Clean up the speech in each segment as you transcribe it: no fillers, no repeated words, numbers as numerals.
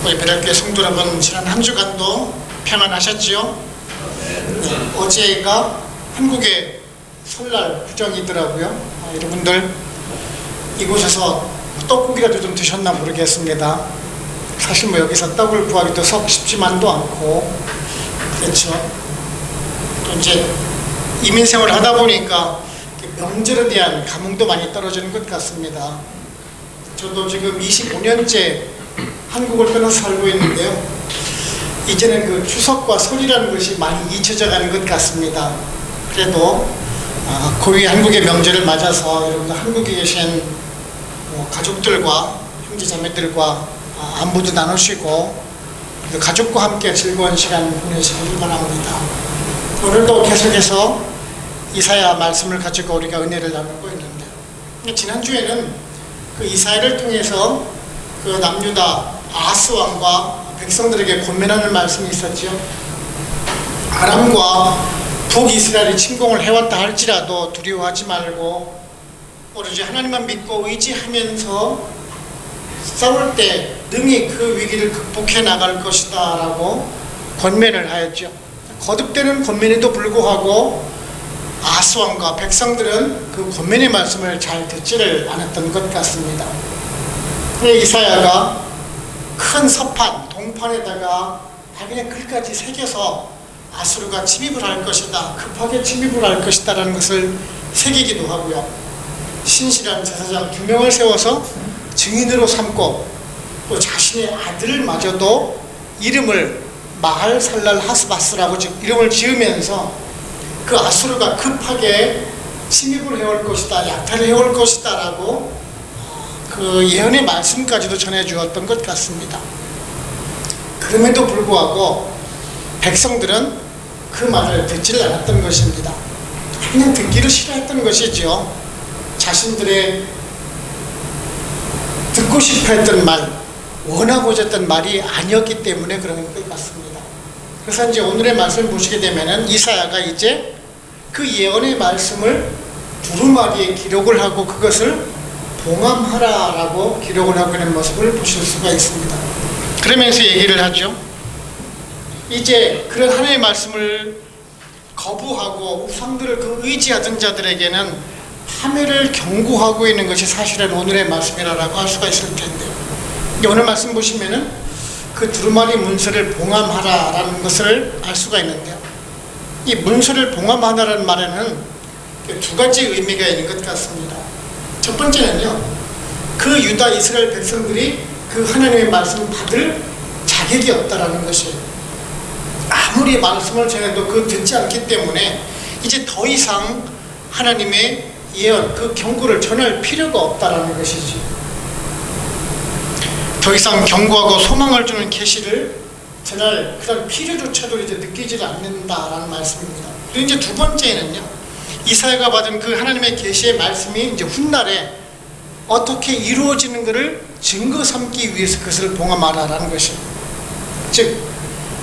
우리 배달교회 성도 여러분, 지난 한 주간도 평안하셨지요? 네, 어제가 한국의 설날 구정이더라고요. 여러분들 이곳에서 떡고기라도 좀 드셨나 모르겠습니다. 사실 뭐 여기서 떡을 구하기도 썩 쉽지만도 않고, 그렇죠. 또 이제 이민생활을 하다 보니까 명절에 대한 감흥도 많이 떨어지는 것 같습니다. 저도 지금 25년째 한국을 떠나서 살고 있는데요, 이제는 그 추석과 설이라는 것이 많이 잊혀져 가는 것 같습니다. 그래도 고위 한국의 명절을 맞아서 여러분들 한국에 계신 가족들과 형제자매들과 안부도 나누시고 가족과 함께 즐거운 시간 보내시길 바랍니다. 오늘도 계속해서 이사야 말씀을 가지고 우리가 은혜를 나누고 있는데, 지난주에는 그 이사야를 통해서 그 남유다 아하스 왕과 백성들에게 권면하는 말씀이 있었죠. 아람과 북이스라엘이 침공을 해왔다 할지라도 두려워하지 말고 오로지 하나님만 믿고 의지하면서 싸울 때 능히 그 위기를 극복해 나갈 것이다 라고 권면을 하였죠. 거듭되는 권면에도 불구하고 아하스 왕과 백성들은 그 권면의 말씀을 잘 듣지를 않았던 것 같습니다. 이사야가 큰 서판, 동판에다가 자기네 글까지 새겨서 아수르가 침입을 할 것이다, 급하게 침입을 할 것이다 라는 것을 새기기도 하고요, 신실한 제사장 2명을 세워서 증인으로 삼고 또 자신의 아들마저도 이름을 마할살랄 하스바스라고 이름을 지으면서 그 아수르가 급하게 침입을 해올 것이다, 약탈을 해올 것이다 라고 그 예언의 말씀까지도 전해주었던 것 같습니다. 그럼에도 불구하고 백성들은 그 말을 듣지를 않았던 것입니다. 그냥 듣기를 싫어했던 것이죠. 자신들의 듣고 싶어 했던 말, 원하고자 했던 말이 아니었기 때문에 그런 것 같습니다. 그래서 이제 오늘의 말씀을 보시게 되면은 이사야가 이제 그 예언의 말씀을 두루마리에 기록을 하고 그것을 봉함하라라고 기록을 하고 있는 모습을 보실 수가 있습니다. 그러면서 얘기를 하죠. 이제 그런 하나님의 말씀을 거부하고 우상들을 그 의지하던 자들에게는 파멸을 경고하고 있는 것이 사실은 오늘의 말씀이라고 할 수가 있을 텐데요. 오늘 말씀 보시면은 그 두루마리 문서를 봉함하라라는 것을 알 수가 있는데요, 이 문서를 봉함하라는 말에는 두 가지 의미가 있는 것 같습니다. 첫 번째는요, 그 유다 이스라엘 백성들이 그 하나님의 말씀을 받을 자격이 없다라는 것이에요. 아무리 말씀을 전해도 그 듣지 않기 때문에 이제 더 이상 하나님의 예언, 그 경고를 전할 필요가 없다라는 것이지. 더 이상 경고하고 소망을 주는 계시를 전할 그런 필요조차도 이제 느끼지 않는다라는 말씀입니다. 그리고 이제 두 번째는요, 이사야가 받은 그 하나님의 계시의 말씀이 이제 훗날에 어떻게 이루어지는 것을 증거 삼기 위해서 그것을 봉함하라라는 것이에요. 즉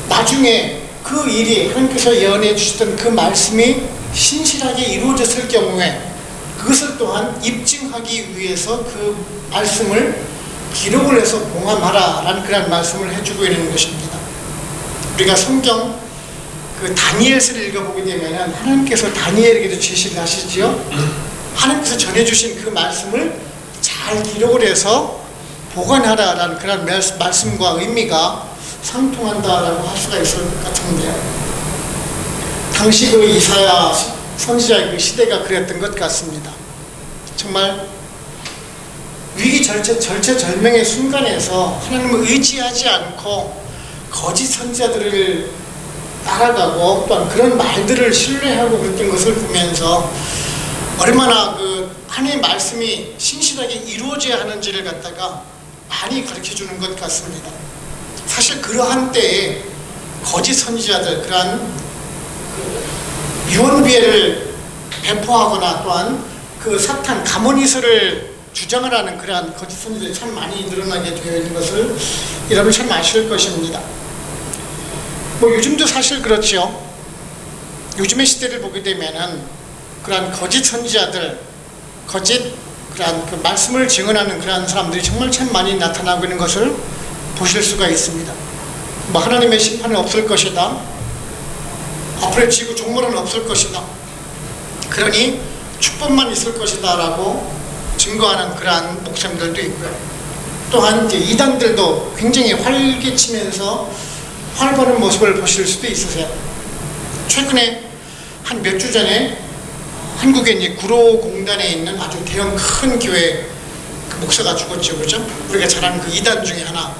나중에 그 일이 하나님께서 예언해 주셨던 그 말씀이 신실하게 이루어졌을 경우에 그것을 또한 입증하기 위해서 그 말씀을 기록을 해서 봉함하라라는 그런 말씀을 해주고 있는 것입니다. 우리가 성경 그 다니엘서를 읽어보게 되면 하나님께서 다니엘에게도 지시를 하시지요. 하나님께서 전해주신 그 말씀을 잘 기록을 해서 보관하라라는 그런 말씀과 의미가 상통한다라고 할 수가 있을 것 같은데요, 당시 그 이사야 선지자의 그 시대가 그랬던 것 같습니다. 정말 위기 절체절명의 순간에서 하나님을 의지하지 않고 거짓 선지자들을 따라가고 또한 그런 말들을 신뢰하고 그랬던 것을 보면서 얼마나 그 하나님의 말씀이 신실하게 이루어져야 하는지를 갖다가 많이 가르쳐주는 것 같습니다. 사실 그러한 때에 거짓 선지자들, 그러한 유언비애를 배포하거나 또한 그 사탄 가모니서를 주장을 하는 그러한 거짓 선지자들이 참 많이 늘어나게 되어 있는 것을 여러분 참 아실 것입니다. 뭐 요즘도 사실 그렇죠. 요즘의 시대를 보게 되면은 그러한 거짓 선지자들, 거짓 그러한 그 말씀을 증언하는 그러한 사람들이 정말 참 많이 나타나고 있는 것을 보실 수가 있습니다. 뭐 하나님의 심판은 없을 것이다, 앞으로 지구 종말은 없을 것이다, 그러니 축복만 있을 것이다 라고 증거하는 그러한 목사님들도 있고요. 또한 이제 이단들도 굉장히 활기치면서 활보는 모습을 보실 수도 있으세요. 최근에 한 몇 주 전에 한국의 이제 구로공단에 있는 아주 대형 큰 교회 그 목사가 죽었죠, 그렇죠? 우리가 잘 아는 그 이단 중에 하나,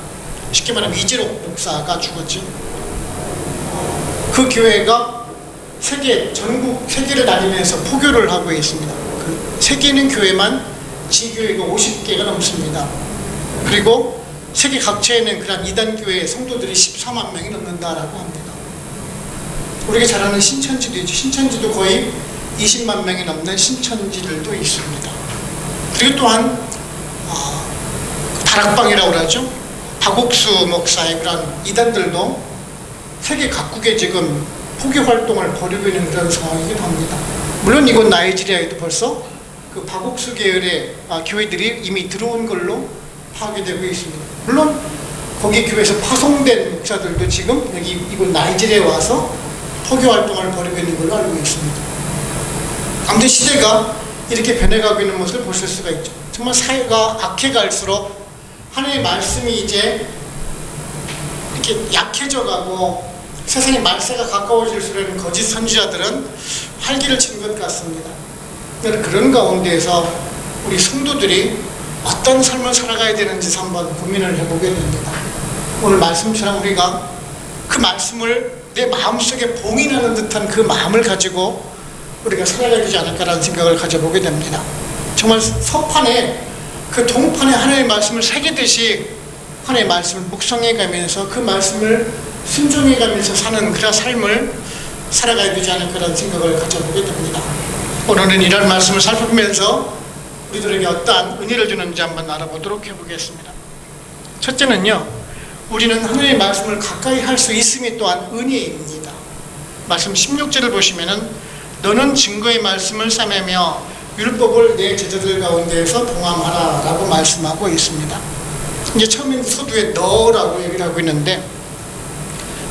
쉽게 말하면 이재록 목사가 죽었죠. 그 교회가 전국 세계를 다니면서 포교를 하고 있습니다. 그 세계 있는 교회만 지교회가 50개가 넘습니다. 그리고 세계 각처에 있는 그런 이단 교회의 성도들이 14만 명이 넘는다라고 합니다. 우리가 잘 아는 신천지도 있죠. 신천지도 거의 20만 명이 넘는 신천지들도 있습니다. 그리고 또한 다락방이라고 그러죠. 박옥수 목사의 그런 이단들도 세계 각국에 지금 포교 활동을 벌이고 있는 그런 상황이기도 합니다. 물론 이곳 나이지리아에도 벌써 그 박옥수 계열의 교회들이 이미 들어온 걸로 파악되고 있습니다. 물론 거기 교회에서 파송된 목사들도 지금 여기 이곳 나이지리아에 와서 포교 활동을 벌이고 있는 걸로 알고 있습니다. 아무튼 시대가 이렇게 변해가고 있는 모습을 보실 수가 있죠. 정말 사회가 악해갈수록 하나님의 말씀이 이제 이렇게 약해져가고 세상의 말세가 가까워질수록 거짓 선지자들은 활기를 치는 것 같습니다. 그런 가운데에서 우리 성도들이 어떤 삶을 살아가야 되는지 한번 고민을 해보게 됩니다. 오늘 말씀처럼 우리가 그 말씀을 내 마음속에 봉인하는 듯한 그 마음을 가지고 우리가 살아가야 되지 않을까라는 생각을 가져보게 됩니다. 정말 서판에 그 동판에 하나님의 말씀을 새기듯이 하나님의 말씀을 묵상해 가면서 그 말씀을 순종해 가면서 사는 그런 삶을 살아가야 되지 않을까라는 생각을 가져보게 됩니다. 오늘은 이런 말씀을 살펴보면서 우리들에게 어떠한 은혜를 주는지 한번 알아보도록 해보겠습니다. 첫째는요, 우리는 하나님의 말씀을 가까이 할 수 있음이 또한 은혜입니다. 말씀 16절을 보시면은 너는 증거의 말씀을 싸매며 율법을 내 제자들 가운데에서 봉함하라 라고 말씀하고 있습니다. 이제 처음에 서두에 너라고 얘기를 하고 있는데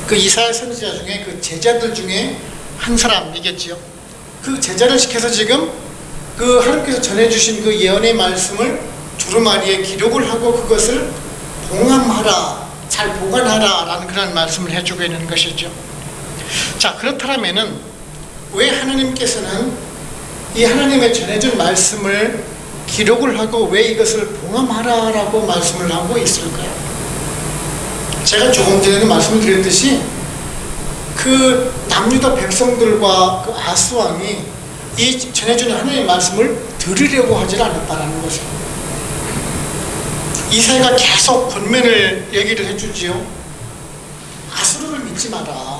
그 이사야 선지자 중에 그 제자들 중에 한 사람이겠지요. 그 제자를 시켜서 지금 그 하나님께서 전해주신 그 예언의 말씀을 두루마리에 기록을 하고 그것을 봉함하라, 잘 보관하라 라는 그런 말씀을 해주고 있는 것이죠. 자, 그렇다면은 왜 하나님께서는 이 하나님의 전해준 말씀을 기록을 하고 왜 이것을 봉함하라 라고 말씀을 하고 있을까요? 제가 조금 전에도 말씀을 드렸듯이 그 남유다 백성들과 그 아스왕이 이 전해준 하나님의 말씀을 들으려고 하지 않았다는 것이에요. 이사야가 계속 권면을 얘기를 해주지요. 아수르를 믿지 마라.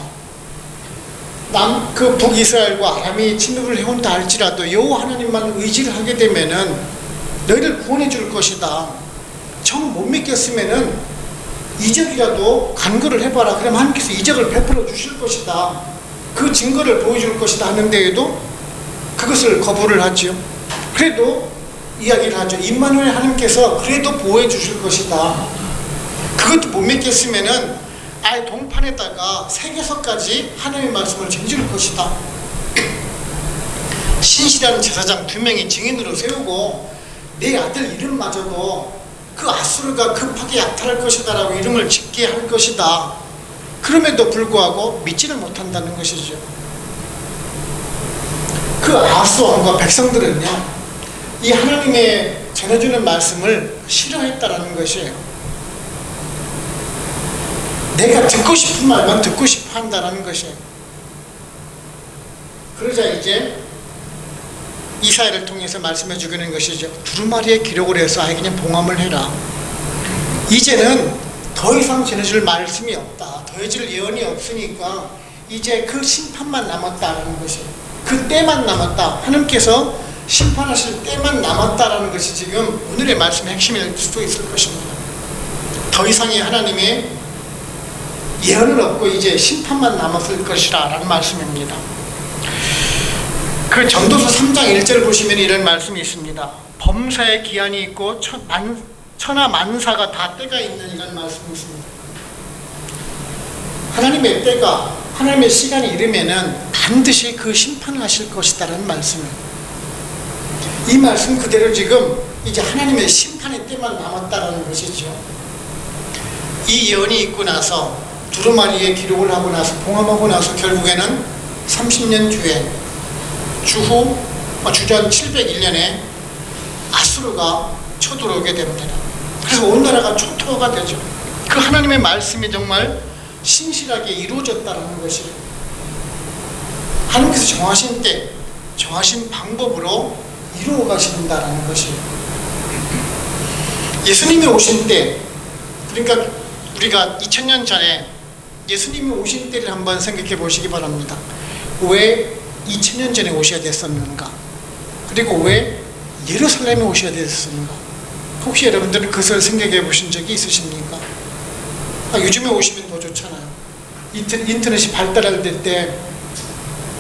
그 북이스라엘과 아람이 침입을 해온다 할지라도 여호와 하나님만 의지를 하게 되면은 너희를 구원해 줄 것이다. 정 못 믿겠으면은 이적이라도 간구를 해봐라. 그럼 하나님께서 이적을 베풀어 주실 것이다. 그 증거를 보여줄 것이다 하는데에도 그것을 거부를 하지요. 그래도 이야기를 하죠. 임마누엘 하나님께서 그래도 보호해 주실 것이다. 그것도 못 믿겠으면은 아예 동판에다가 새겨서까지 하나님의 말씀을 전해줄 것이다. 신실한 제사장 2명이 증인으로 세우고 내 아들 이름마저도 그 아수르가 급하게 약탈할 것이다 라고 이름을 짓게 할 것이다. 그럼에도 불구하고 믿지를 못한다는 것이죠. 그 아수왕과 백성들은요, 이 하나님의 전해주는 말씀을 싫어했다라는 것이에요. 내가 듣고 싶은 말만 듣고 싶어 한다는 것이에요. 그러자 이제 이사야를 통해서 말씀해 주기는 것이죠. 두루마리에 기록을 해서 아예 그냥 봉함을 해라. 이제는 더 이상 전해줄 말씀이 없다. 더해질 예언이 없으니까 이제 그 심판만 남았다라는 것이에요. 그 때만 남았다. 하나님께서 심판하실 때만 남았다라는 것이 지금 오늘의 말씀의 핵심일 수도 있을 것입니다. 더 이상의 하나님의 예언은 없고 이제 심판만 남았을 것이라 라는 말씀입니다. 그 전도서 3장 1절 보시면 이런 말씀이 있습니다. 범사에 기한이 있고 천하 만사가 다 때가 있는 이런 말씀이 있습니다. 하나님의 때가, 하나님의 시간이 이르면은 반드시 그 심판을 하실 것이다라는 말씀이에요. 이 말씀 그대로 지금 이제 하나님의 심판의 때만 남았다라는 것이죠. 이 예언이 있고 나서 두루마리에 기록을 하고 나서 봉함하고 나서 결국에는 30년 뒤에 주전 701년에 아수르가 쳐들어오게 됩니다. 그래서 온 나라가 초토화가 되죠. 그 하나님의 말씀이 정말 신실하게 이루어졌다는 것이에요. 하나님께서 정하신 때, 정하신 방법으로 이루어 가신다는 것이에요. 예수님이 오신 때, 그러니까 우리가 2000년 전에 예수님이 오신 때를 한번 생각해 보시기 바랍니다. 왜 2000년 전에 오셔야 됐었는가? 그리고 왜 예루살렘에 오셔야 됐었는가? 혹시 여러분들은 그것을 생각해 보신 적이 있으십니까? 요즘에 오시면 더 좋잖아요. 인터넷이 발달할 때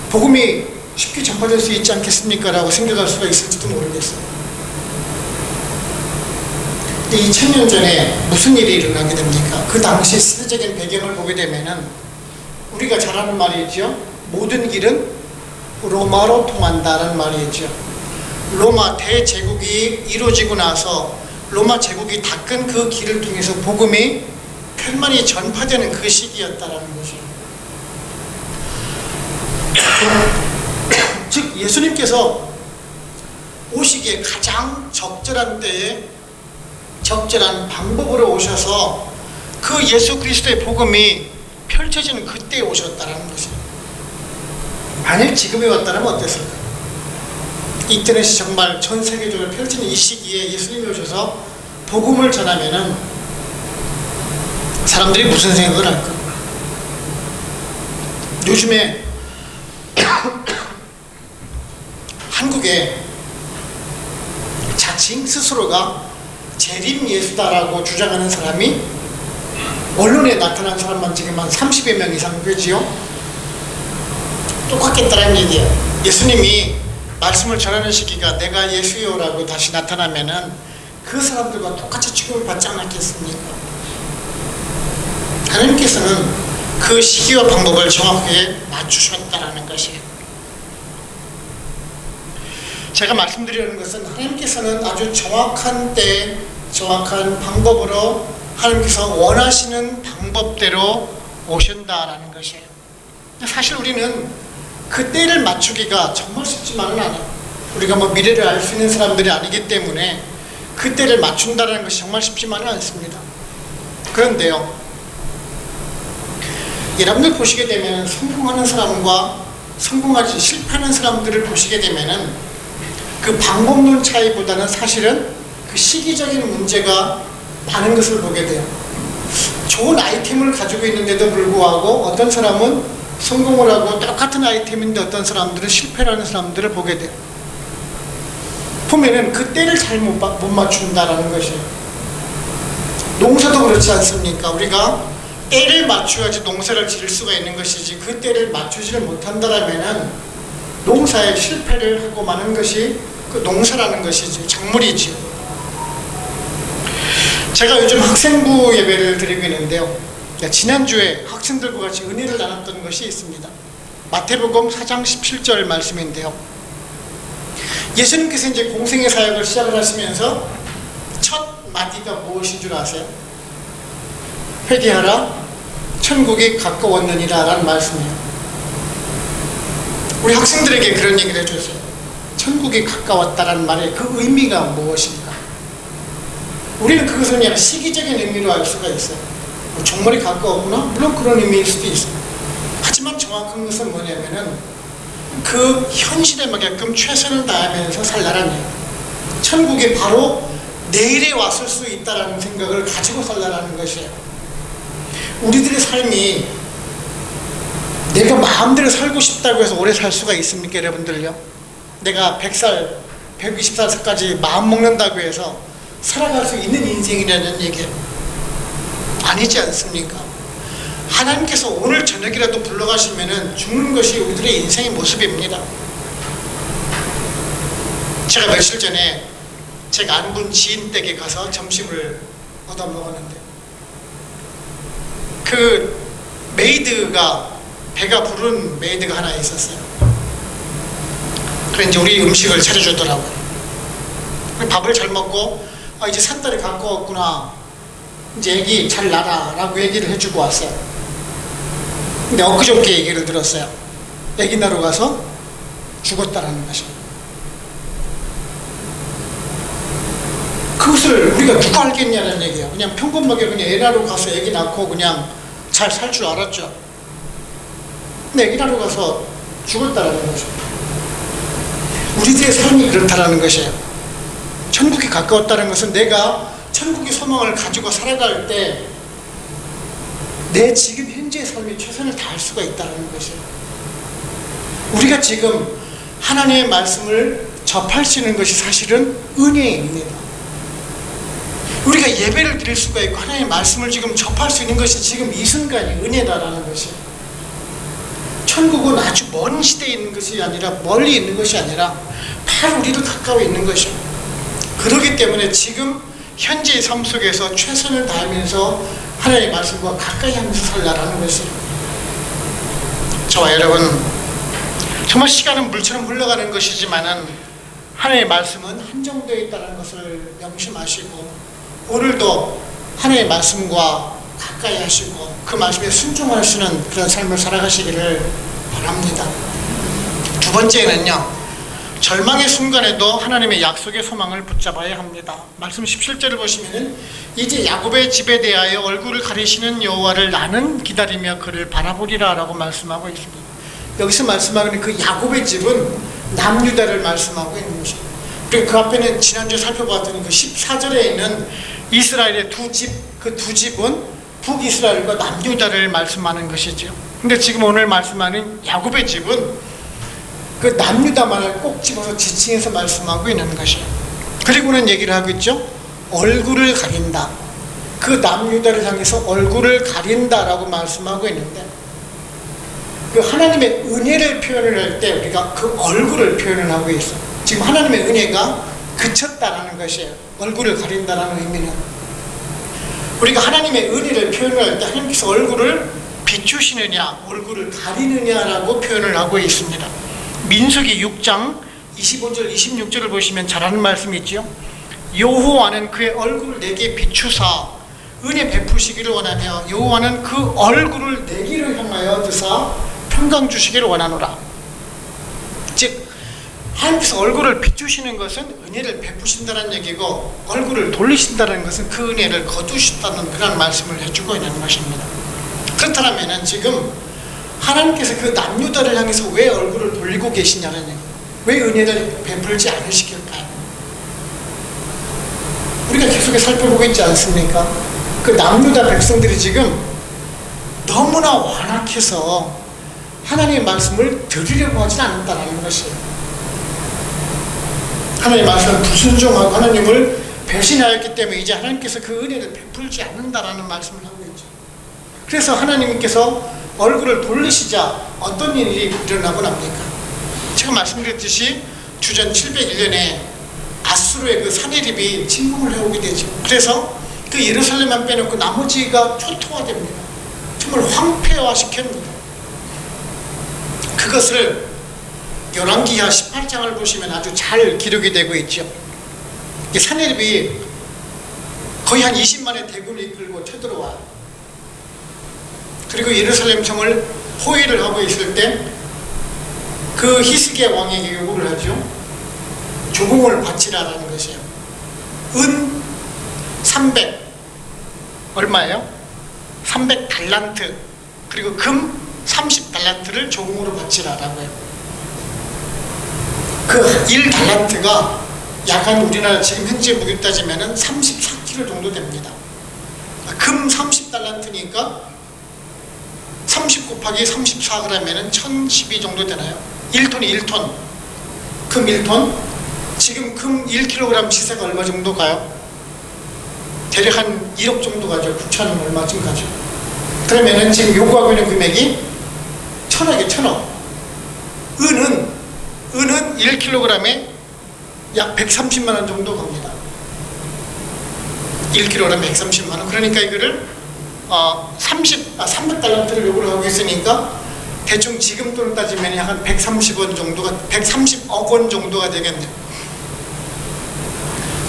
복음이 쉽게 전파될 수 있지 않겠습니까? 라고 생각할 수가 있을지도 모르겠어요. 2000년 전에 무슨 일이 일어나게 됩니까? 그 당시 시대적인 배경을 보게 되면은 우리가 잘 아는 말이죠. 모든 길은 로마로 통한다는 말이죠. 로마 대제국이 이루어지고 나서 로마 제국이 닦은 그 길을 통해서 복음이 편만히 전파되는 그 시기였다라는 것이죠. 즉 예수님께서 오시기에 가장 적절한 때에 적절한 방법으로 오셔서 그 예수 그리스도의 복음이 펼쳐지는 그때에 오셨다는 것이에요. 만약 지금에 왔다면 어땠을까? 인터넷이 정말 전 세계적으로 펼치는 이 시기에 예수님이 오셔서 복음을 전하면은 사람들이 무슨 생각을 할까? 요즘에 한국에 자칭 스스로가 재림 예수다라고 주장하는 사람이 언론에 나타난 사람만 지금 한 30여 명 이상 되지요. 똑같겠다라는 얘기예요. 예수님이 말씀을 전하는 시기가 내가 예수요라고 다시 나타나면은 그 사람들과 똑같이 취급을 받지 않았겠습니까? 하나님께서는 그 시기와 방법을 정확하게 맞추셨다라는 것이에요. 제가 말씀드리는 것은 하나님께서는 아주 정확한 때, 정확한 방법으로 하나님께서 원하시는 방법대로 오신다라는 것이에요. 사실 우리는 그 때를 맞추기가 정말 쉽지만은 않아요. 우리가 미래를 알 수 있는 사람들이 아니기 때문에 그 때를 맞춘다는 것이 정말 쉽지만은 않습니다. 그런데요, 여러분들 보시게 되면 성공하는 사람과 성공하지 실패하는 사람들을 보시게 되면은 그 방법론 차이보다는 사실은 그 시기적인 문제가 많은 것을 보게 돼요. 좋은 아이템을 가지고 있는데도 불구하고 어떤 사람은 성공을 하고 똑같은 아이템인데 어떤 사람들은 실패를 하는 사람들을 보게 돼요. 보면은 그 때를 잘 못 맞춘다라는 것이에요. 농사도 그렇지 않습니까? 우리가 때를 맞춰야지 농사를 지을 수가 있는 것이지 그 때를 맞추지를 못한다라면은 농사에 실패를 하고 마는 것이 그 농사라는 것이지, 작물이지. 제가 요즘 학생부 예배를 드리고 있는데요. 지난주에 학생들과 같이 은혜를 나눴던 것이 있습니다. 마태복음 4장 17절 말씀인데요. 예수님께서 이제 공생의 사역을 시작을 하시면서 첫 마디가 무엇인 줄 아세요? 회개하라, 천국이 가까웠느니라 라는 말씀이에요. 우리 학생들에게 그런 얘기를 해주세요. 천국이 가까웠다라는 말의 그 의미가 무엇인가? 우리는 그것을 그냥 시기적인 의미로 알 수가 있어요. 정말이 가까웠구나? 물론 그런 의미일 수도 있어요. 하지만 정확한 것은 뭐냐면은 그 현실에 맞게끔 최선을 다하면서 살라라는 얘기예요. 천국이 바로 내일에 왔을 수 있다라는 생각을 가지고 살라라는 것이에요. 우리들의 삶이 내가 마음대로 살고 싶다고 해서 오래 살 수가 있습니까, 여러분들요? 내가 100살, 120살까지 마음 먹는다고 해서 살아갈 수 있는 인생이라는 얘기예요. 아니지 않습니까? 하나님께서 오늘 저녁이라도 불러가시면은 죽는 것이 우리들의 인생의 모습입니다. 제가 며칠 전에 제가 안 본 지인 댁에 가서 점심을 얻어 먹었는데, 그 메이드가, 배가 부른 메이드가 하나 있었어요. 그래 이제 우리 음식을 차려주더라고요. 밥을 잘 먹고, 이제 산딸이 가까웠구나, 이제 애기 잘 낳아 라고 얘기를 해주고 왔어요. 근데 엊그저께 얘기를 들었어요. 애기 낳으러 가서 죽었다라는 것입니다. 그것을 우리가 누가 알겠냐는 얘기예요. 그냥 평범하게 그냥 애 낳으러 가서 애기 낳고 그냥 잘 살 줄 알았죠. 근데 애기 낳으러 가서 죽었다라는 거죠. 우리들의 삶이 그렇다라는 것이에요. 천국이 가까웠다는 것은 내가 천국의 소망을 가지고 살아갈 때 내 지금 현재의 삶에 최선을 다할 수가 있다는 것이에요. 우리가 지금 하나님의 말씀을 접할 수 있는 것이 사실은 은혜입니다. 우리가 예배를 드릴 수가 있고 하나님의 말씀을 지금 접할 수 있는 것이 지금 이 순간이 은혜다라는 것이에요. 천국은 아주 먼 시대에 있는 것이 아니라, 멀리 있는 것이 아니라 바로 우리도 가까워 있는 것이에요. 그렇기 때문에 지금 현재의 삶 속에서 최선을 다하면서 하나님의 말씀과 가까이 하면서 살라라는 것이에요. 저와 여러분, 정말 시간은 물처럼 흘러가는 것이지만은 하나님의 말씀은 한정되어 있다는 것을 명심하시고, 오늘도 하나님의 말씀과 가까이 하시고 그 말씀에 순종하시는 그런 삶을 살아가시기를 바랍니다. 두 번째는요, 절망의 순간에도 하나님의 약속의 소망을 붙잡아야 합니다. 말씀 17절을 보시면은 이제 야곱의 집에 대하여 얼굴을 가리시는 여호와를 나는 기다리며 그를 바라보리라 라고 말씀하고 있습니다. 여기서 말씀하는 그 야곱의 집은 남유다를 말씀하고 있는 것입니다. 그리고 그 앞에는 지난주에 살펴봤더니 그 14절에 있는 이스라엘의 두 집, 그 두 집은 북이스라엘과 남유다를 말씀하는 것이죠. 근데 지금 오늘 말씀하는 야곱의 집은 그 남유다만을 꼭 집어서 지칭해서 말씀하고 있는 것이에요. 그리고는 얘기를 하고 있죠. 얼굴을 가린다. 그 남유다를 향해서 얼굴을 가린다라고 말씀하고 있는데, 그 하나님의 은혜를 표현을 할 때 우리가 그 얼굴을 표현을 하고 있어요. 지금 하나님의 은혜가 그쳤다라는 것이에요. 얼굴을 가린다라는 의미는, 우리가 하나님의 은혜를 표현을 할 때 하나님께서 얼굴을 비추시느냐 얼굴을 가리느냐라고 표현을 하고 있습니다. 민수기 6장 25절 26절을 보시면 잘하는 말씀이 있죠. 여호와는 그의 얼굴을 내게 비추사 은혜 베푸시기를 원하며 여호와는 그 얼굴을 내기를 향하여 드사 평강 주시기를 원하노라. 즉 하나님께서 얼굴을 비추시는 것은 은혜를 베푸신다는 얘기고, 얼굴을 돌리신다는 것은 그 은혜를 거두신다는 그런 말씀을 해주고 있는 것입니다. 그렇다면 지금 하나님께서 그 남유다를 향해서 왜 얼굴을 돌리고 계시냐는 얘기, 왜 은혜를 베풀지 않으시길까요? 우리가 계속해서 살펴보고 있지 않습니까? 그 남유다 백성들이 지금 너무나 완악해서 하나님의 말씀을 들으려고 하지 않았다는 것이에요. 하나님의 말씀을 불순종하고 하나님을 배신하였기 때문에 이제 하나님께서 그 은혜를 베풀지 않는다라는 말씀을 하고 있죠. 그래서 하나님께서 얼굴을 돌리시자 어떤 일이 일어나고 납니까? 제가 말씀드렸듯이 주전 701년에 아수르의 그 사내립이 침공을 해오게 되죠. 그래서 그 예루살렘만 빼놓고 나머지가 초토화됩니다. 정말 황폐화시킵니다. 그것을 열왕기하 18장을 보시면 아주 잘 기록이 되고 있죠. 사내립이 거의 한 20만의 대군을 이끌고 쳐들어와요. 그리고 예루살렘 성을 포위를 하고 있을 때 그 히스기야 왕에게 요구를 하죠. 조공을 바치라라는 것이에요. 은 300 얼마예요? 300달란트 그리고 금 30달란트를 조공으로 바치라라고 해요. 그 1달란트가 약 한 우리나라 지금 현재 무게 따지면 34kg 정도 됩니다. 금 30달란트니까 30 곱하기 34g이면 1012 정도 되나요? 1톤이 1톤. 금 1톤. 지금 금 1kg 시세가 얼마 정도 가요? 대략 한 1억 정도 가죠. 9천 얼마쯤 가죠. 그러면은 지금 요구하고 있는 금액이 1,000억에 1,000억. 은은 1kg에 약 130만 원 정도 갑니다. 1kg에 130만 원. 그러니까 이거를 300달란트를 요구를 하고 있으니까 대충 지금 돈을 따지면 약 130억 원 정도가 되겠네요.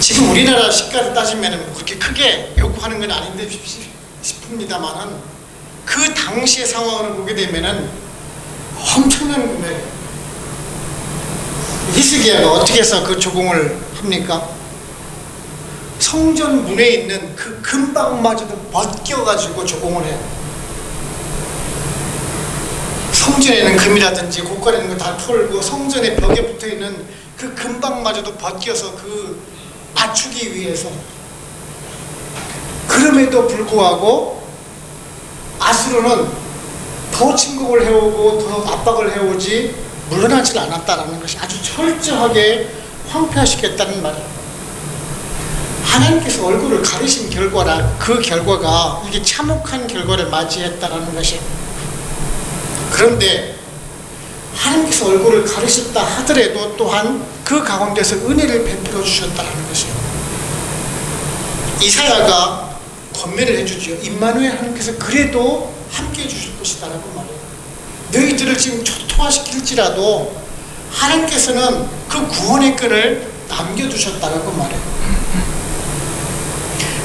지금 우리나라 시가를 따지면 그렇게 크게 요구하는 건 아닌데 싶습니다만은 그 당시의 상황을 보게 되면은 엄청난 금액이에요. 히스기야가 어떻게 해서 그 조공을 합니까? 성전 문에 있는 그 금방마저도 벗겨가지고 조공을 해요. 성전에는 금이라든지 고가에 있는 거 다 털고 성전의 벽에 붙어있는 그 금방마저도 벗겨서 그 맞추기 위해서. 그럼에도 불구하고 아수르는 더 침공을 해오고 더 압박을 해오지 물러나질 않았다는 것이 아주 철저하게 황폐화시켰다는 말이에요. 하나님께서 얼굴을 가리신 결과라 그 결과가 이게 참혹한 결과를 맞이했다는 것이. 그런데 하나님께서 얼굴을 가리셨다 하더라도 또한 그 가운데서 은혜를 베풀어 주셨다는 것이에요. 이사야가 권면을 해주죠. 임마누엘 하나님께서 그래도 함께 해주실 것이다라고 말해요. 너희들을 지금 초토화시킬지라도 하나님께서는 그 구원의 끈을 남겨두셨다라고 말해요.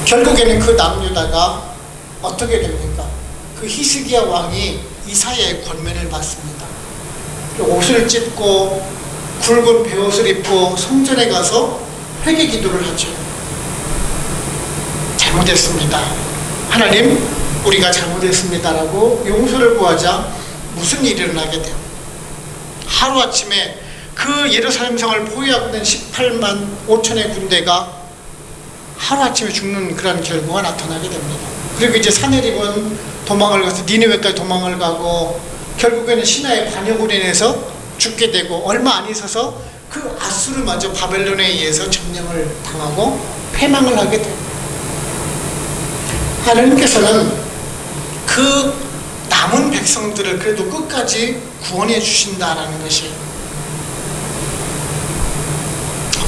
결국에는 그 남유다가 어떻게 됩니까? 그 히스기야 왕이 이사야의 권면을 받습니다. 옷을 찢고 굵은 베옷을 입고 성전에 가서 회개 기도를 하죠. 잘못했습니다. 하나님, 우리가 잘못했습니다라고 용서를 구하자 무슨 일이 일어나게 돼요? 하루아침에 그 예루살렘 성을 포위하고 있는 18만 5천의 군대가 하루아침에 죽는 그런 결과가 나타나게 됩니다. 그리고 이제 사내립은 도망을 가서 니느웨까지 도망을 가고 결국에는 신하의 반역으로 인해서 죽게 되고 얼마 안 있어서 그 아수르마저 바벨론에 의해서 점령을 당하고 패망을 하게 됩니다. 하나님께서는 그 남은 백성들을 그래도 끝까지 구원해 주신다라는 것이.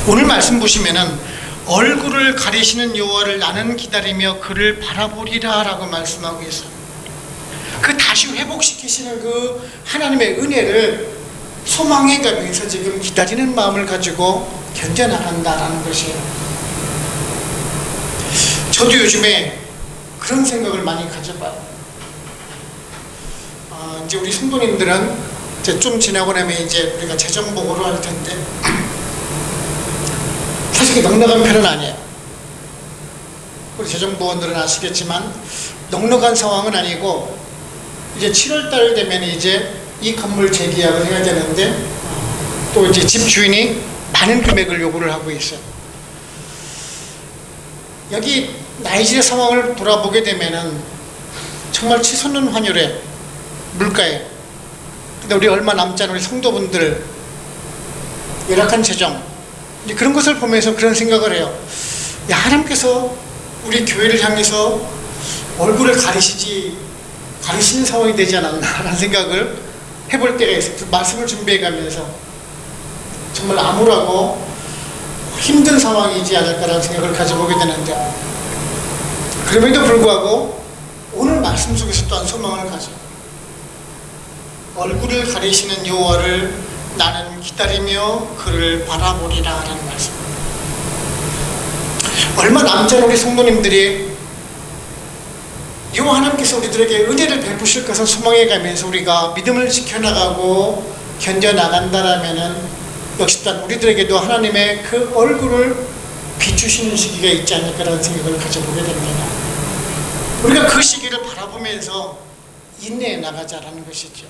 오늘 말씀 보시면은 얼굴을 가리시는 여호와를 나는 기다리며 그를 바라보리라 라고 말씀하고 있어요. 그 다시 회복시키시는 그 하나님의 은혜를 소망해 가면서 지금 기다리는 마음을 가지고 견뎌나간다라는 것이에요. 저도 요즘에 그런 생각을 많이 가져봐요. 이제 우리 성도님들은 이제 좀 지나고 나면 이제 우리가 재정복으로 할 텐데 사실 넉넉한 편은 아니에요. 우리 재정부원들은 아시겠지만 넉넉한 상황은 아니고 이제 7월달 되면 이제 이 건물 재계약을 해야 되는데 또 이제 집 주인이 많은 금액을 요구를 하고 있어요. 여기 나이지리아 상황을 돌아보게 되면은 정말 치솟는 환율에 물가에, 근데 우리 얼마 남지 않은 우리 성도분들 열악한 재정, 그런 것을 보면서 그런 생각을 해요. 야, 하나님께서 우리 교회를 향해서 얼굴을 가리시는 상황이 되지 않았나라는 생각을 해볼 때가 있어요. 말씀을 준비해 가면서 정말 암울하고 힘든 상황이지 않을까라는 생각을 가져보게 되는데, 그럼에도 불구하고 오늘 말씀 속에서 또한 소망을 가져. 얼굴을 가리시는 여호와를 나는 기다리며 그를 바라보리라 라는 말씀. 얼마 남지 않은 우리 성도님들이 여호와 하나님께서 우리들에게 은혜를 베푸실 것을 소망해 가면서 우리가 믿음을 지켜나가고 견뎌나간다라면은 역시 또한 우리들에게도 하나님의 그 얼굴을 비추시는 시기가 있지 않을까라는 생각을 가져보게 됩니다. 우리가 그 시기를 바라보면서 인내해 나가자라는 것이죠.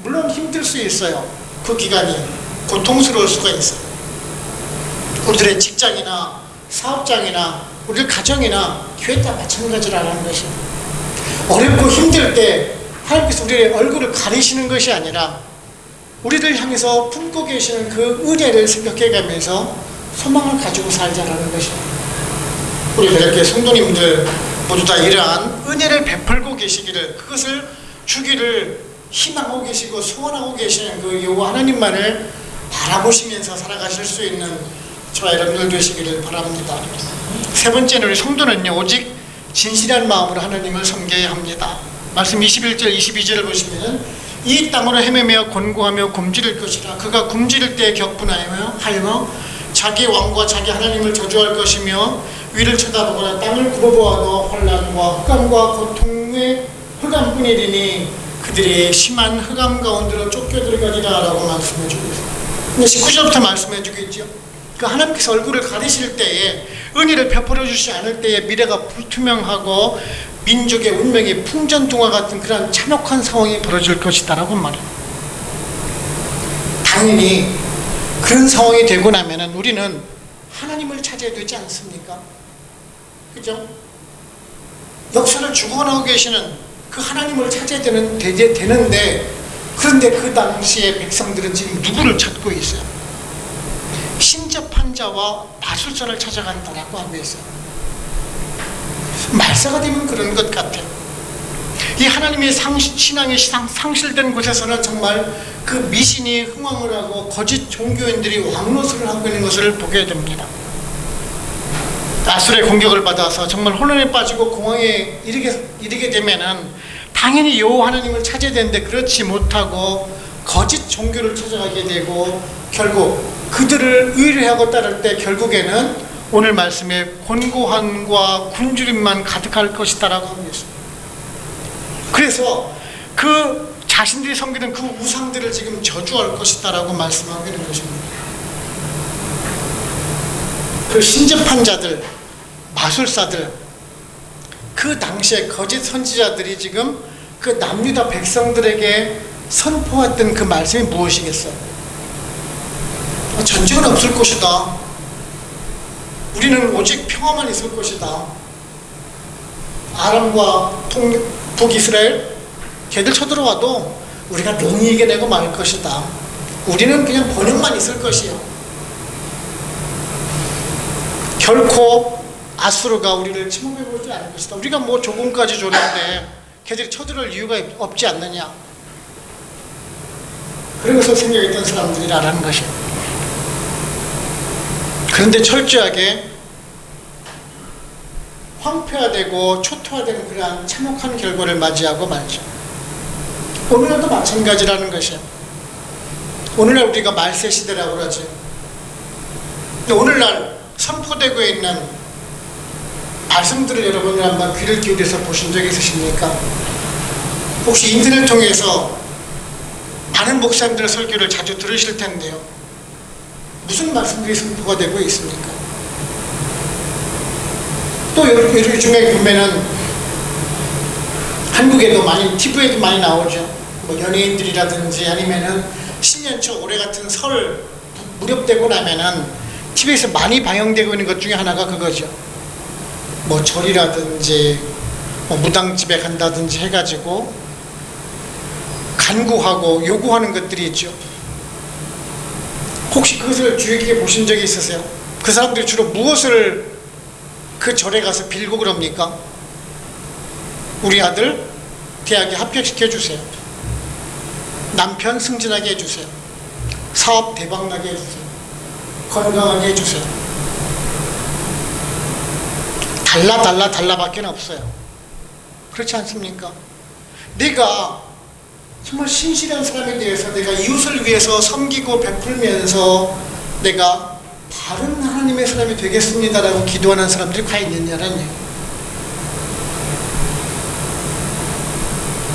물론 힘들 수 있어요. 그 기간이 고통스러울 수가 있어요. 우리들의 직장이나 사업장이나 우리 가정이나 교회 다 마찬가지라는 것이. 어렵고 힘들 때 하나님께서 우리의 얼굴을 가리시는 것이 아니라 우리를 향해서 품고 계시는 그 은혜를 생각해 가면서 소망을 가지고 살자라는 것입니다. 우리 이렇게 성도님들 모두 다 이러한 은혜를 베풀고 계시기를, 그것을 주기를 희망하고 계시고 소원하고 계시는 그 여호와 하나님만을 바라보시면서 살아가실 수 있는 저와 여러분들 되시기를 바랍니다. 세 번째는 우리 성도는요, 오직 진실한 마음으로 하나님을 섬겨야 합니다. 말씀 21절 22절을 보시면 이 땅으로 헤매며 권고하며 굶주릴 것이라. 그가 굶주릴 때에 격분하여 자기 왕과 자기 하나님을 저주할 것이며 위를 쳐다보거나 땅을 굽어보아도 혼란과 흑암과 고통의 흑암뿐이리니 그들이 심한 흑암 가운데로 쫓겨들어가리라 라고 말씀해 주고 있습니다. 19절부터 말씀해 주고 있죠. 그 하나님께서 얼굴을 가리실 때에, 은혜를 베풀어 주시지 않을 때에 미래가 불투명하고 민족의 운명이 풍전등화 같은 그런 참혹한 상황이 벌어질 것이다 라고 말해요. 당연히 그런 상황이 되고 나면은 우리는 하나님을 찾아야 되지 않습니까? 그죠? 역사를 죽어가고 계시는 그 하나님을 찾아야 되는데, 그런데 그 당시에 백성들은 지금 누구를 찾고 있어요? 신접한 자와 마술사를 찾아간다라고 하고 있어요. 말세가 되면 그런 것 같아요. 이 하나님의 신앙이 상실된 곳에서는 정말 그 미신이 흥황을 하고 거짓 종교인들이 왕노릇을 하고 있는 것을 보게 됩니다. 아술의 공격을 받아서 정말 혼란에 빠지고 공황에 이르게 되면은 당연히 여호와 하나님을 찾아야 되는데 그렇지 못하고 거짓 종교를 찾아가게 되고, 결국 그들을 의뢰하고 따를 때 결국에는 오늘 말씀에 곤고함과 굶주림만 가득할 것이다 라고 하고 있습니다. 그래서 그 자신들이 섬기는 그 우상들을 지금 저주할 것이다 라고 말씀하고 있는 것입니다. 그 신접한 자들, 마술사들, 그 당시에 거짓 선지자들이 지금 그 남유다 백성들에게 선포했던 그 말씀이 무엇이겠어요? 전쟁은 없을 것이다. 우리는 오직 평화만 있을 것이다. 아람과 북이스라엘 걔들 쳐들어와도 우리가 능히 이겨내고 말 것이다. 우리는 그냥 번영만 있을 것이요. 결코 아수르가 우리를 침범해보지 않을 것이다. 우리가 뭐 조공까지 줬는데 걔들이 쳐들어올 이유가 없지 않느냐. 그러고서 생각했던 사람들이라는 것이요. 그런데 철저하게 황폐화되고 초토화되는 그러한 참혹한 결과를 맞이하고 말죠. 오늘날도 마찬가지라는 것이에요. 오늘날 우리가 말세 시대라고 그러죠. 오늘날 선포되고 있는 말씀들을 여러분들 한번 귀를 기울여서 보신 적이 있으십니까? 혹시 인터넷 통해서 많은 목사님들의 설교를 자주 들으실 텐데요. 무슨 말씀들이 선포가 되고 있습니까? 또 요즘에 보면은 한국에도 많이, TV에도 많이 나오죠. 뭐 연예인들이라든지 아니면은 신년초 올해 같은 설 무렵되고 나면은 TV에서 많이 방영되고 있는 것 중에 하나가 그거죠. 뭐 절이라든지 뭐 무당집에 간다든지 해가지고 간구하고 요구하는 것들이 있죠. 혹시 그것을 주의 깊게 보신 적이 있으세요? 그 사람들이 주로 무엇을 그 절에 가서 빌고 그럽니까? 우리 아들 대학에 합격시켜 주세요. 남편 승진하게 해주세요. 사업 대박나게 해주세요. 건강하게 해주세요. 달라밖에 없어요. 그렇지 않습니까? 내가 정말 신실한 사람에 대해서 내가 이웃을 위해서 섬기고 베풀면서 내가 바른 하나님의 사람이 되겠습니다라고 기도하는 사람들이 과연 있느냐는 얘기예요.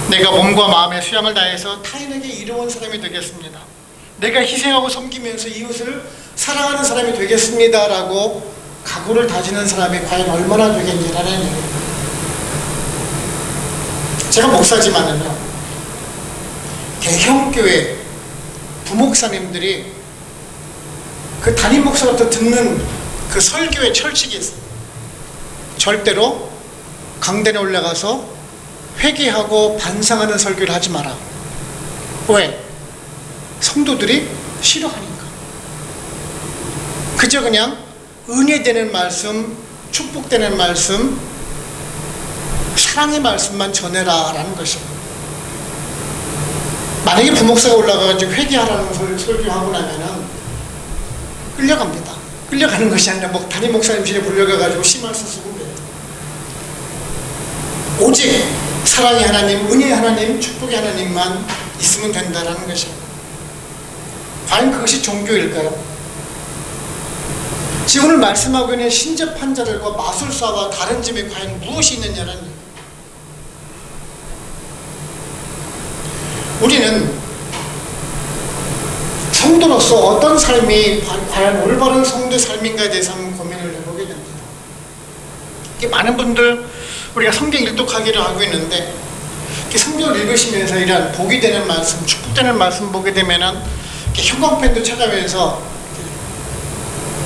내가 몸과 마음의 수양을 다해서 타인에게 이로운 사람이 되겠습니다. 내가 희생하고 섬기면서 이웃을 사랑하는 사람이 되겠습니다라고 각오를 다지는 사람이 과연 얼마나 되겠냐라는 얘기예요. 제가 목사지만은요, 대형교회 부목사님들이 그 담임 목사로부터 듣는 그 설교의 철칙이 있어요. 절대로 강단에 올라가서 회개하고 반성하는 설교를 하지 마라. 왜? 성도들이 싫어하니까. 그저 그냥 은혜되는 말씀, 축복되는 말씀, 사랑의 말씀만 전해라 라는 것이에요. 만약에 부목사가 올라가가지고 회개하라는 설교하고 나면은 끌려갑니다. 끌려가는 것이 아니라 뭐 담임 목사님실에 불려가가지고 심할서 쓰고 그래요. 오직 사랑의 하나님, 은혜의 하나님, 축복의 하나님만 있으면 된다는 것입니다. 과연 그것이 종교일까요? 지금 오늘 말씀하고 있는 신접한 자들과 마술사와 다른 점이 과연 무엇이 있느냐는 얘기예요. 우리는 성도로서 어떤 삶이 과연 올바른 성도의 삶인가에 대해서 한번 고민을 해보게 됩니다. 많은 분들 우리가 성경 일독하기를 하고 있는데 성경을 읽으시면서 이런 복이 되는 말씀, 축복되는 말씀 보게 되면은 형광펜도 찾아면서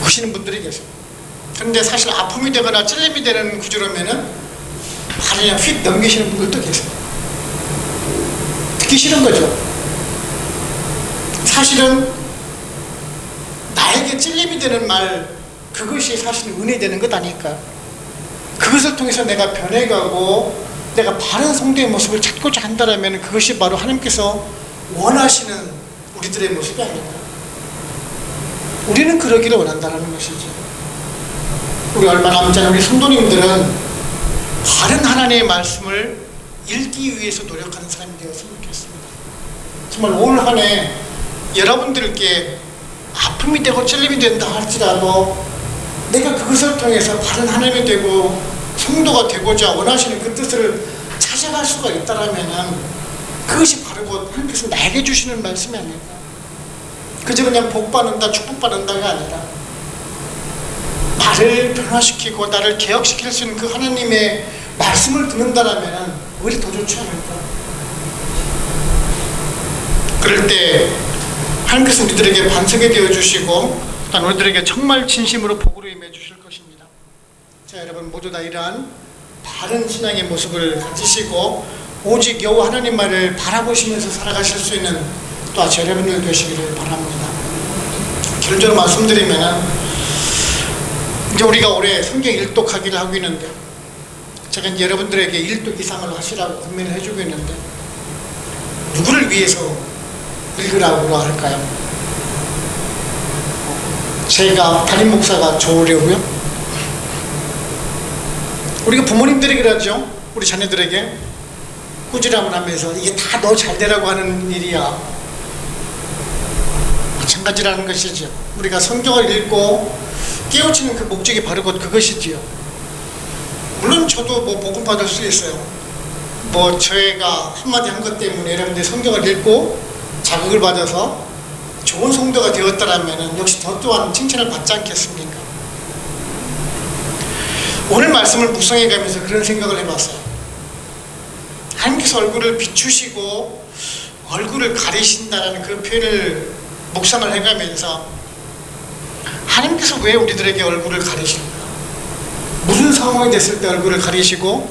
보시는 분들이 계세요. 그런데 사실 아픔이 되거나 찔림이 되는 구조라면은 바로 그냥 휙 넘기시는 분들도 계세요. 듣기 싫은 거죠. 사실은 나에게 찔림이 되는 말, 그것이 사실 은혜 되는 것 아닐까. 그것을 통해서 내가 변해가고 내가 바른 성도의 모습을 찾고자 한다면 그것이 바로 하나님께서 원하시는 우리들의 모습이 아닐까. 우리는 그러기를 원한다는 것이죠. 우리 얼마 남지 않은 우리 성도님들은 바른 하나님의 말씀을 읽기 위해서 노력하는 사람이 되었으면 좋겠습니다. 정말 올 한 해 여러분들께 아픔이 되고 찔림이 된다 할지라도 내가 그것을 통해서 바른 하나님이 되고 성도가 되고자 원하시는 그 뜻을 찾아갈 수가 있다면 그것이 바르고 하나님께서 나에게 주시는 말씀이 아닐까. 그저 그냥 복받는다 축복받는다가 아니라 나를 변화시키고 나를 개혁시킬 수 있는 그 하나님의 말씀을 듣는다면 오히려 더 좋지 않을까. 그럴 때 하나님께서 우리들에게 반석이 되어주시고 또한 우리들에게 정말 진심으로 복으로 임해 주실 것입니다. 자, 여러분 모두 다 이러한 바른 신앙의 모습을 가지시고 오직 여호와 하나님 말을 바라보시면서 살아가실 수 있는 또한 여러분들 되시기를 바랍니다. 결론적으로 말씀드리면 이제 우리가 올해 성경 일독하기를 하고 있는데 제가 이제 여러분들에게 일독 이상을 하시라고 고민을 해주고 있는데 누구를 위해서 읽으라고 할까요? 제가 담임 목사가 좋으려고요? 우리가 부모님들이 그러죠. 우리 자녀들에게 꾸지람을 하면서 이게 다 너 잘 되라고 하는 일이야. 마찬가지라는 것이죠. 우리가 성경을 읽고 깨우치는 그 목적이 바로 곧 그것이지요. 물론 저도 뭐 복음 받을 수 있어요. 뭐 저희가 한마디 한 것 때문에 여러분들이 성경을 읽고 자극을 받아서 좋은 성도가 되었다라면 역시 저 또한 칭찬을 받지 않겠습니까? 오늘 말씀을 묵상해 가면서 그런 생각을 해봤어요. 하나님께서 얼굴을 비추시고 얼굴을 가리신다는 그 표현을 묵상을 해가면서 하나님께서 왜 우리들에게 얼굴을 가리실까? 무슨 상황이 됐을 때 얼굴을 가리시고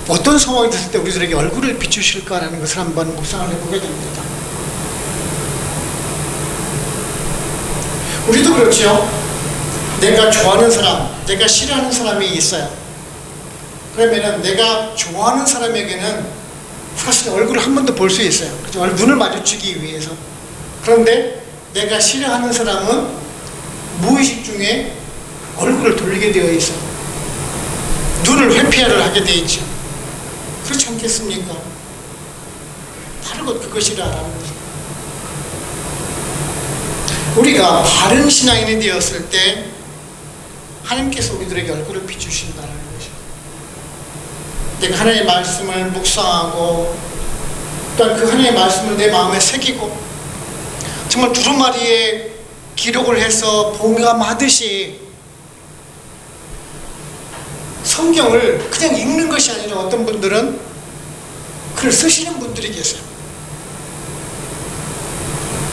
어떤 상황이 됐을 때 우리들에게 얼굴을 비추실까라는 것을 한번 묵상을 해보게 됩니다. 우리도 그렇죠. 내가 좋아하는 사람, 내가 싫어하는 사람이 있어요. 그러면은 내가 좋아하는 사람에게는 사실 얼굴을 한 번 더 볼 수 있어요. 그렇죠? 눈을 마주치기 위해서. 그런데 내가 싫어하는 사람은 무의식 중에 얼굴을 돌리게 되어 있어요. 눈을 회피를 하게 되어 있죠. 그렇지 않겠습니까? 바로 그것이라는 거죠. 우리가 바른 신앙인이 되었을 때 하나님께서 우리들에게 얼굴을 비추신다는 것이죠. 내가 하나님의 말씀을 묵상하고 또한 그 하나님의 말씀을 내 마음에 새기고 정말 두루마리에 기록을 해서 봉감하듯이 성경을 그냥 읽는 것이 아니라 어떤 분들은 글을 쓰시는 분들이 계세요.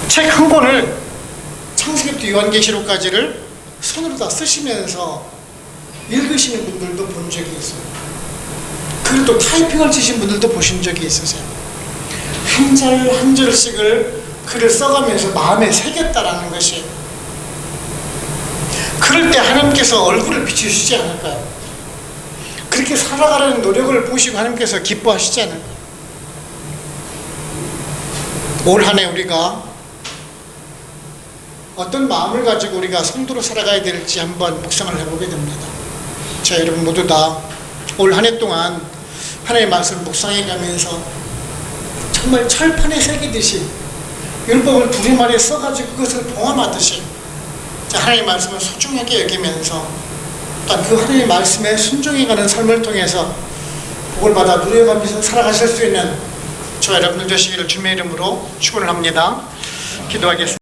책 한 권을 창세기부터 요한계시록까지를 손으로 다 쓰시면서 읽으시는 분들도 본 적이 있어요. 그리고 또 타이핑을 치신 분들도 보신 적이 있으세요. 한 절 한 절씩을 글을 써가면서 마음에 새겼다라는 것이, 그럴 때 하나님께서 얼굴을 비추시지 않을까요? 그렇게 살아가려는 노력을 보시고 하나님께서 기뻐하시지 않을까요? 올 한 해 우리가 어떤 마음을 가지고 우리가 성도로 살아가야 될지 한번 묵상을 해보게 됩니다. 자, 여러분 모두 다 올 한 해 동안 하나님의 말씀을 묵상해 가면서 정말 철판에 새기듯이 율법을 두루마리에 써가지고 그것을 봉함하듯이 하나님의 말씀을 소중하게 여기면서 또한 그 하나님의 말씀에 순종해가는 삶을 통해서 복을 받아 누려가면서 살아가실 수 있는 저와 여러분들 되시기를 주님의 이름으로 축원을 합니다. 기도하겠습니다.